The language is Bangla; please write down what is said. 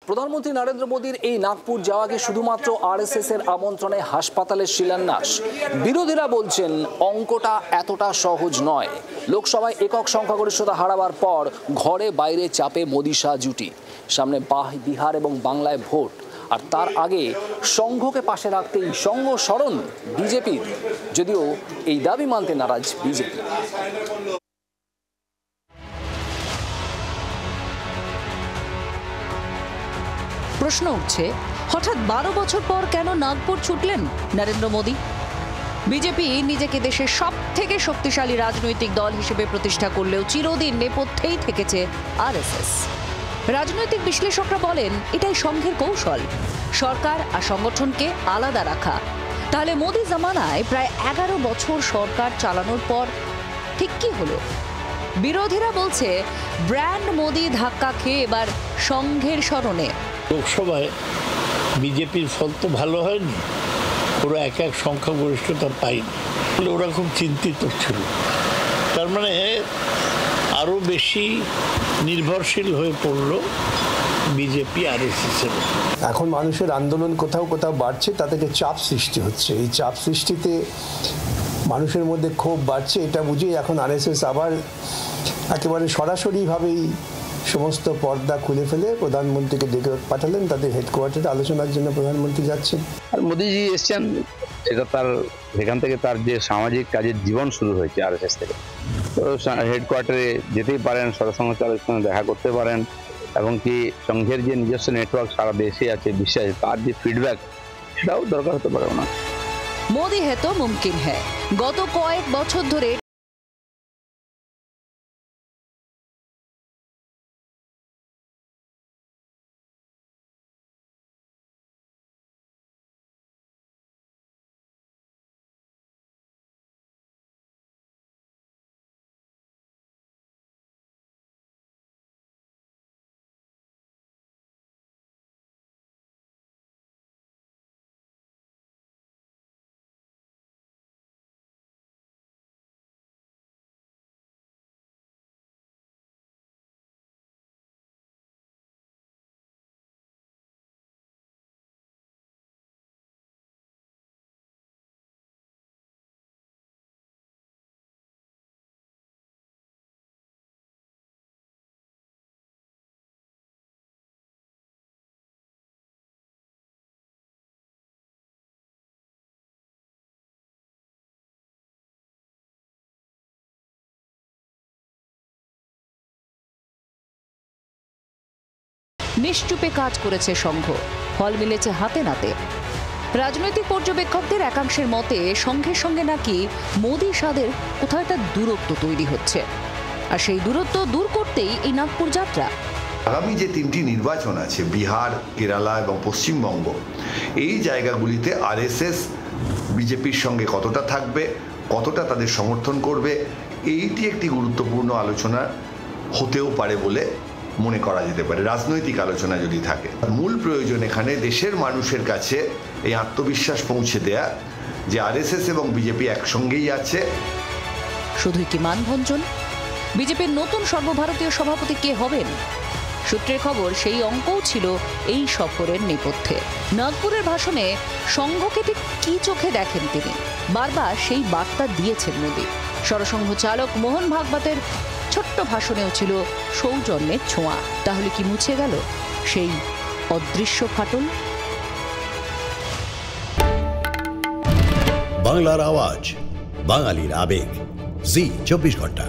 প্রধানমন্ত্রী নরেন্দ্র মোদীর এই নাগপুর যাওয়া কি শুধুমাত্র আরএসএস এর আমন্ত্রণে হাসপাতালের শিলান্যাস? বিরোধীরা বলছেন অঙ্কটা এতটা সহজ নয়। লোকসভায় একক সংখ্যাগরিষ্ঠতা হারাবার পর ঘরে বাইরে চাপে মোদী শাহ জুটি। সামনে বিহার এবং বাংলায় ভোট, আর তার আগে সংঘকে পাশে রাখতেই সংঘ স্মরণ বিজেপির, যদিও এই দাবি মানতে নারাজ বিজেপি। প্রশ্ন উঠছে, হঠাৎ 12 বছর পর কেন নাগপুর ছুটলেন নরেন্দ্র মোদী? বিজেপি নিজেকে দেশের সব থেকে শক্তিশালী রাজনৈতিক দল হিসেবে প্রতিষ্ঠা করলেও চিরদিন নেপথ্যেই থেকেছে আরএসএস। রাজনৈতিক বিশ্লেষকরা বলেন এটাই সংঘের কৌশল, সরকার আর সংগঠনকে আলাদা রাখা। তাহলে মোদী জামানায় প্রায় 11 বছর সরকার চালানোর পর ঠিক কি হলো? বিরোধীরা বলছে ব্র্যান্ড মোদী ধাক্কা খেয়ে এবার সংঘের স্মরণে। লোকসভায় বিজেপির ফল তো ভালো হয়নি, ওরা এক সংখ্যাগরিষ্ঠতা পায়নি, ওরা খুব চিন্তিত ছিল। তার মানে আরো বেশি নির্ভরশীল হয়ে পড়ল বিজেপি আরএসএস এর। এখন মানুষের আন্দোলন কোথাও কোথাও বাড়ছে, তা থেকে চাপ সৃষ্টি হচ্ছে। এই চাপ সৃষ্টিতে মানুষের মধ্যে ক্ষোভ বাড়ছে, এটা বুঝেই এখন আরএসএস আবার একেবারে সরাসরিভাবেই সমস্ত পর্দা খুলে ফেলে প্রধানমন্ত্রীকে ডেকে পাঠালেন তাদের হেডকোয়ার্টারে আলোচনার জন্য। প্রধানমন্ত্রী যাচ্ছেন আর মোদীজি এসছেন, সেটা তার সেখান থেকে তার যে সামাজিক কাজের জীবন শুরু হয়েছে আরএসএস থেকে। তো হেডকোয়ার্টারে যেতেই পারেন, সরসংঘচালকের সঙ্গে দেখা করতে পারেন, এবং কি সংঘের যে নিজস্ব নেটওয়ার্ক সারা দেশে আছে, বিশ্বে আছে, তার যে ফিডব্যাক সেটাও দরকার হতে পারে না। মোদী হ্যাঁ তো মুমকিন হ্যাঁ। গত কয়েক বছর ধরে নিশ্চুপে কাজ করেছে সংঘ, ফল মিলেছে হাতে নাতে। রাজনৈতিক পর্যবেক্ষকদের একাংশের মতে সংঘের সঙ্গে নাকি মোদী শাহের কোথাও একটা দূরত্ব তৈরি হচ্ছে, আর সেই দূরত্ব দূর করতেই এই নাগপুর যাত্রা। আগামী যে 3টি নির্বাচন আছে, বিহার, কেরালা এবং পশ্চিমবঙ্গ, এই জায়গাগুলিতে আরএসএস বিজেপির সঙ্গে কতটা থাকবে, কতটা তাদের সমর্থন করবে, এইটি একটি গুরুত্বপূর্ণ আলোচনা হতেও পারে বলে মনে করা যেতে পারে, রাজনৈতিক আলোচনা যদি থাকে। মূল প্রয়োজন এখানে দেশের মানুষের কাছে এই আত্মবিশ্বাস পৌঁছে দেয়া যে আরএসএস এবং বিজেপি একসঙ্গেই আছে। শুধুই কি মানভঞ্জন? বিজেপির নতুন সর্বভারতীয় সভাপতি কে হবেন? সূত্রের খবর সেই অঙ্কও ছিল এই সফরের নেপথ্যে। নাগপুরের ভাষণে সংঘকে ঠিক কি চোখে দেখেন তিনি, বারবার সেই বার্তা দিয়েছেন মোদী। সরসংঘ চালক মোহন ভাগবতের ছোট্ট ভাষণেও ছিল সৌজন্যের ছোঁয়া। তাহলে কি মুছে গেল সেই অদৃশ্য ফাটল? বাংলার আওয়াজ, বাঙালির আবেগ, জি 24 ঘন্টা।